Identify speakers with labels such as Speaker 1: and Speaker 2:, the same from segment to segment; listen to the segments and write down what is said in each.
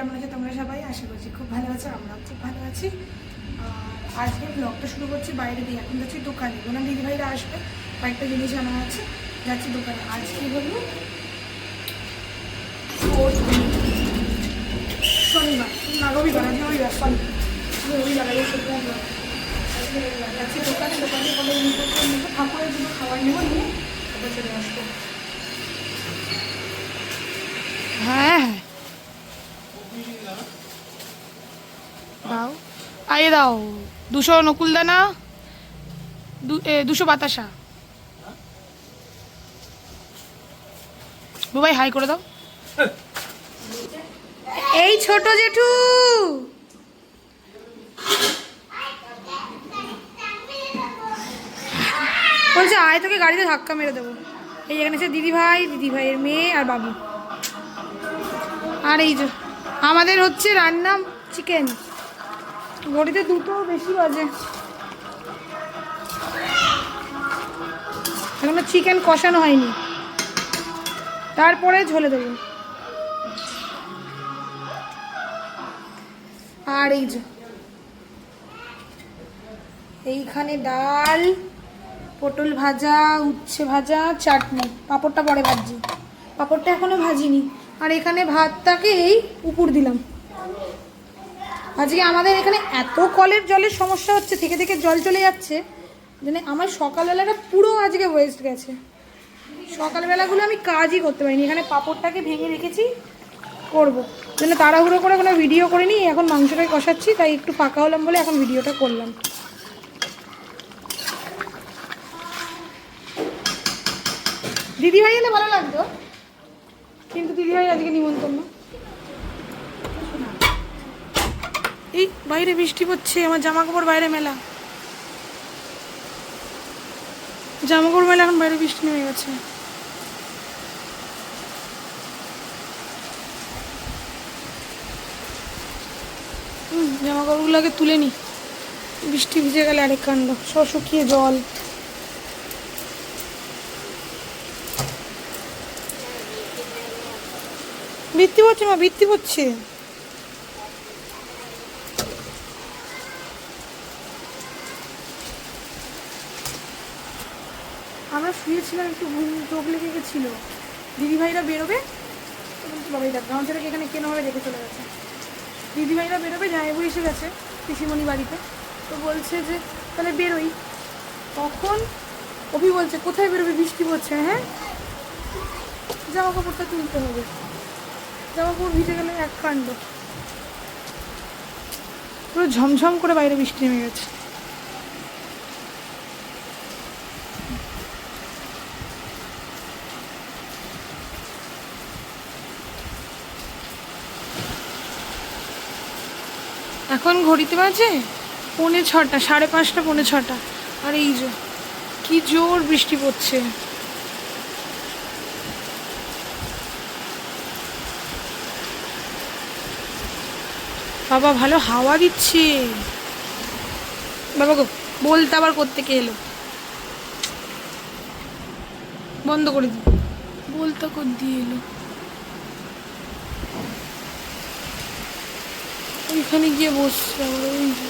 Speaker 1: কেমন আছো তোমরা সবাই? আশা করছি খুব ভালো আছো, আমরাও খুব ভালো আছি। আর আজকে ব্লগটা শুরু করছি বাইরে দিয়ে। এখন যাচ্ছি দোকানে, ওনার দিদিভাইরা আসবে, কয়েকটা জিনিস আনা আছে, যাচ্ছি দোকানে। আজকে হলো শনিবার না রবিবার, আজকে রবিবার, সরি রবিবার, আজকে শুক্রবার। যাচ্ছি দোকানে, দোকানে কোনো জিনিসপত্র নেবো, ঠাকুরের দুটো খাবার নেবো, নিয়ে তারপর চলে আসবো। হ্যাঁ হ্যাঁ দাও, আইয়ে দাও 200 নকুলদানা, 200 বাতাসা। ভাই হাই করে দাও। এই ছোট জেঠু বলছে আয়, তোকে গাড়িতে ধাক্কা মেরে দেবো। এই এখানে সে দিদি ভাইয়ের মেয়ে আর বাবু। আর এই যে আমাদের হচ্ছে রান্না চিকেন। ঘড়িতে 2টো বেশি বাজে, এখনো চিকেন কষানো হয়নি, তারপরে ঝোলে দেবো। আর এই যে এইখানে ডাল, পটল ভাজা, উচ্ছে ভাজা, চাটনি, পাঁপড়টা পরে ভাজছি, পাঁপড়টা এখনো ভাজিনি। আর এখানে ভাতটাকে এই উপর দিলাম। আজকে আমাদের এখানে এত কলের জলের সমস্যা হচ্ছে, থেকে থেকে জল চলে যাচ্ছে, মানে আমার সকালবেলাটা পুরো আজকে ওয়েস্ট গেছে। সকালবেলাগুলো আমি কাজই করতে পারিনি। এখানে পাঁপড়টাকে ভেঙে রেখেছি, করবো জন্য তাড়াহুড়ো করে কোনো ভিডিও করিনি। এখন মাংসটাই কষাচ্ছি, তাই একটু ফাঁকা হলাম বলে এখন ভিডিওটা করলাম। দিদিভাই এলে ভালো লাগতো, কিন্তু দিদিভাই আজকে নিমন্ত্রণ। এই বাইরে বৃষ্টি পড়ছে, আমার জামা কাপড় বাইরে মেলা, জামা কাপড় মেলা, এখন বাইরে বৃষ্টি নেমে গেছে। জামা কাপড়গুলো আগে তুলে নি, বৃষ্টি ভিজে গেলে আরেক কাণ্ড, সব শুকিয়ে জল। বৃষ্টি পড়ছে মা, বৃষ্টি পড়ছে। আমরা শুয়েছিলাম, একটু ঘুম চোখ লেগে গেছিলো। দিদিভাইরা বেরোবে, বাবাই দেখ গামছাটাকে এখানে কেনভাবে রেখে চলে গেছে। দিদিভাইরা বেরোবে, জামাইবু এসে গেছে পিসিমণি বাড়িতে, তো বলছে যে তাহলে বেরোই। তখন অভি বলছে কোথায় বেরোবে, বৃষ্টি পড়ছে। হ্যাঁ, জামা কাপড়টা তুলতে হবে, জামা কাপড় ভিজে গেলে এক কাণ্ড। পুরো ঝমঝম করে বাইরে বৃষ্টি নেমে গেছে। এখন ঘড়িতে বাজে 5:45, 5:30, 5:45। আর এই যে কি জোর বৃষ্টি পড়ছে। বাবা ভালো হাওয়া দিচ্ছে। বাবা গো, বলতে আবার কোত্থেকে এলো, বন্ধ করে দি, বলতে কর দিয়ে এলো। ওইখানে গিয়ে বসছে আমরা। ওই যে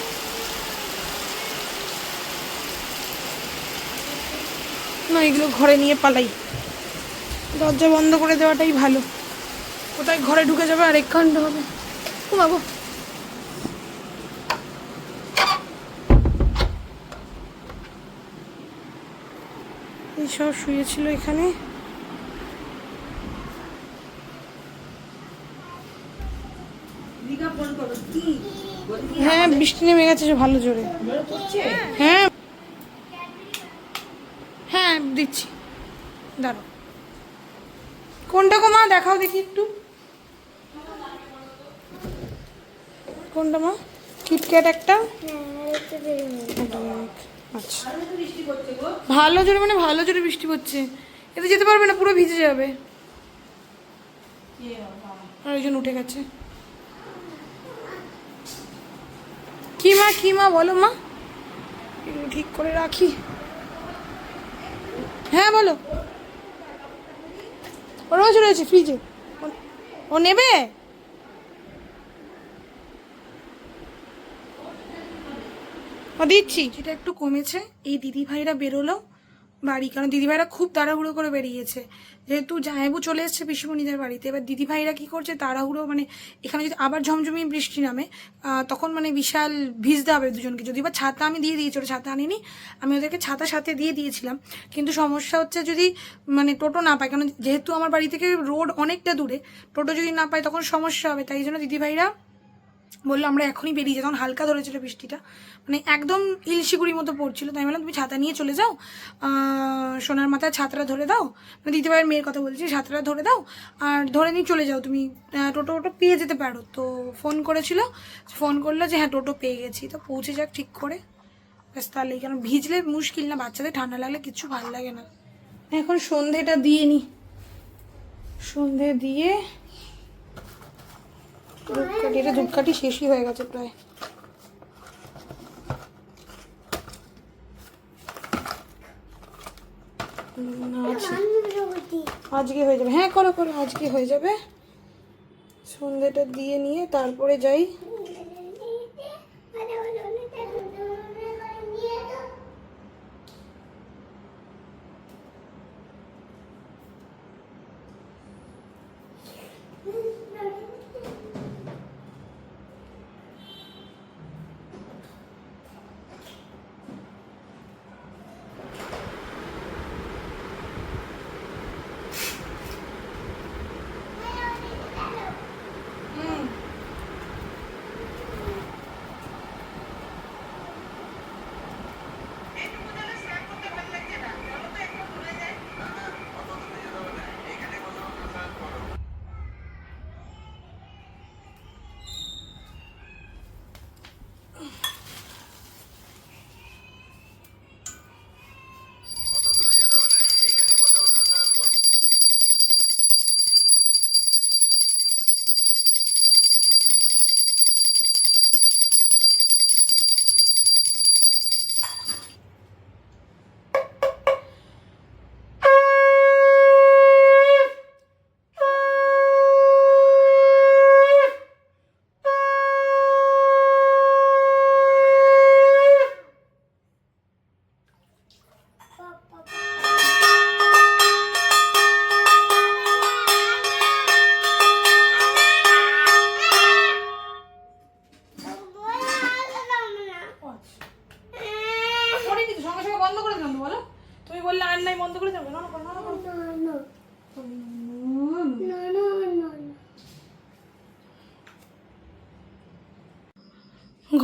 Speaker 1: না, এগুলো ঘরে নিয়ে পালাই, দরজা বন্ধ করে দেওয়াটাই ভালো। কোথায় ঘরে ঢুকে যাবে আর এক কাণ্ড হবে। ও বাবু, এইসব শুয়েছিল এখানে। হ্যাঁ বৃষ্টি নেমে গেছে ভালো জোরে। হ্যাঁ হ্যাঁ দিচ্ছি, দাঁড়ো। কোনটা গো মা, দেখাও দেখি একটু, কোনটা মা? কিটক্যাট একটা। আচ্ছা ভালো জোরে, মানে ভালো জোরে বৃষ্টি পড়ছে, এতে যেতে পারবে না, পুরো ভিজে যাবে। আর ওই জন্য উঠে গেছে। কি মা বলো মা, এগুলো ঠিক করে রাখি। হ্যাঁ বলো, রয়েছে রয়েছে ফ্রিজে, ও নেবে। দিচ্ছি, এটা একটু কমেছে। এই দিদিভাইরা বেরোলো বাড়ি, কারণ দিদিভাইরা খুব তাড়াহুড়ো করে বেরিয়েছে, যেহেতু জামাইবু চলে এসছে পিসিমণিদের বাড়িতে। এবার দিদিভাইরা কি করছে, তাড়াহুড়ো, মানে এখানে যদি আবার ঝমঝমি বৃষ্টি নামে তখন মানে বিশাল ভিজতে হবে দুজনকে। যদি বা ছাতা আমি দিয়ে দিয়েছি, ওরা ছাতা আনিনি, আমি ওদেরকে ছাতা সাথে দিয়ে দিয়েছিলাম। কিন্তু সমস্যা হচ্ছে যদি মানে টোটো না পায়, কারণ যেহেতু আমার বাড়ি থেকে রোড অনেকটা দূরে, টোটো যদি না পায় তখন সমস্যা হবে। তাই জন্য দিদিভাইরা বললো আমরা এখনই বেরিয়ে যাই, তখন হালকা ধরেছিল বৃষ্টিটা, মানে একদম ইলশিগুড়ির মতো পড়ছিল। তাই বললাম তুমি ছাতা নিয়ে চলে যাও, সোনার মাথায় ছাতাটা ধরে দাও, মানে দিদিভাইয়ের মেয়ের কথা বলছি, ছাতাটা ধরে দাও আর ধরে নিয়ে চলে যাও, তুমি টোটো পেয়ে যেতে পারো। তো ফোন করেছিল, ফোন করলো যে হ্যাঁ টোটো পেয়ে গেছি, তো পৌঁছে যাক ঠিক করে ব্যাস। তাহলেই, কারণ ভিজলে মুশকিল না, বাচ্চাদের ঠান্ডা লাগলে কিচ্ছু ভালো লাগে না। এখন সন্ধেটা দিয়ে নি, সন্ধে দিয়ে ধূপকাঠি, এটা ধূপকাঠি শেষই হয়ে গেছে প্রায়। আজকে হয়ে যাবে, হ্যাঁ করো করো, আজকে হয়ে যাবে। সন্ধেটা দিয়ে নিয়ে তারপরে যাই।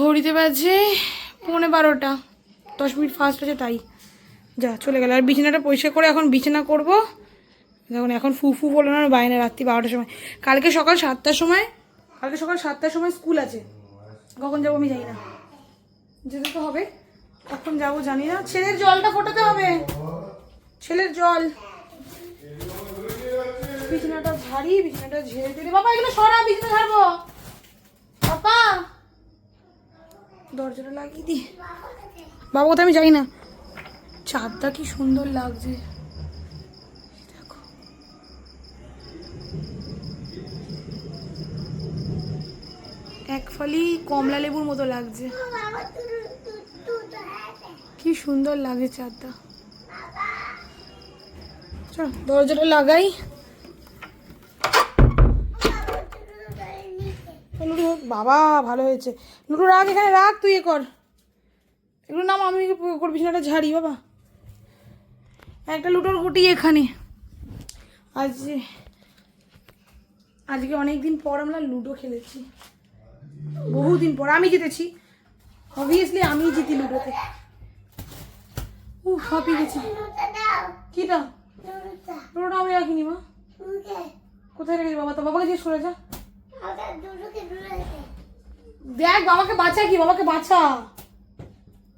Speaker 1: ঘড়িতে বাজে 11:15, 10 মিনিট ফাস্ট আছে তাই যা চলে গেল। আর বিছানাটা পরিষ্কার করে এখন বিছানা করব। দেখুন এখন ফু বলে না বাইরে, রাত্রি 12টার সময়। কালকে সকাল 7টার সময় স্কুল আছে, কখন যাবো আমি জানি না, যেতে তো হবে, কখন যাবো জানি না। ছেলের জলটা ফোটাতে হবে, ছেলের জল। বিছানাটা ঝাড়ি, বিছানাটা ঝেড়ে দিলে বাবা, এগুলো সরা, বিছানা ঝাড়বো বাবা, দরজাটা লাগিয়ে দি। বাবা কোথায় আমি যাই না। চাঁদটা কি সুন্দর লাগছে দেখো, এক ফালি কমলা লেবুর মতো লাগছে, কি সুন্দর লাগে চাঁদটা। চল দরজাটা লাগাই। নুটু বাবা ভালো হয়েছে, নুটু রাখ, এখানে রাখ, তুই এ কর এগুলো, নাম আমি করবি, বিছানাটা ঝাড়ি বাবা। একটা লুটোর গুটি এখানে। আজকে অনেক দিন পর আমরা লুডো খেলেছি, বহুদিন পর। আমি জিতেছি, অবভিয়াসলি আমি জিতি লুডোতে। হাঁপিয়ে গেছি। কিটা লুডোটা আমি রাখিনি মা, কোথায় রেখেছি বাবা? তো বাবাকে জিজ্ঞেস করে যা, দেখ বাবাকে বাঁচা, কি বাবাকে বাঁচা।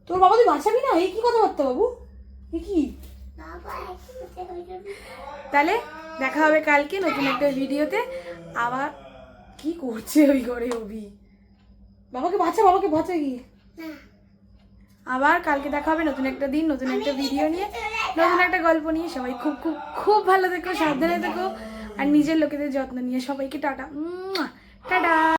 Speaker 1: তোর বাবা তুই বাঁচাবি না? এই কি কথাবার্তা বাবু, এ কি? তাহলে দেখা হবে কালকে নতুন একটা ভিডিওতে। আবার কি করছে ওই ঘরে অভি, বাবাকে বাঁচা গিয়ে। আবার কালকে দেখা হবে নতুন একটা দিন, নতুন একটা ভিডিও নিয়ে, নতুন একটা গল্প নিয়ে। সবাই খুব খুব খুব ভালো থেকো, সাবধানে থেকো, আর নিজের লোকেদের যত্ন নিয়ে। সবাইকে টাটা টাটা।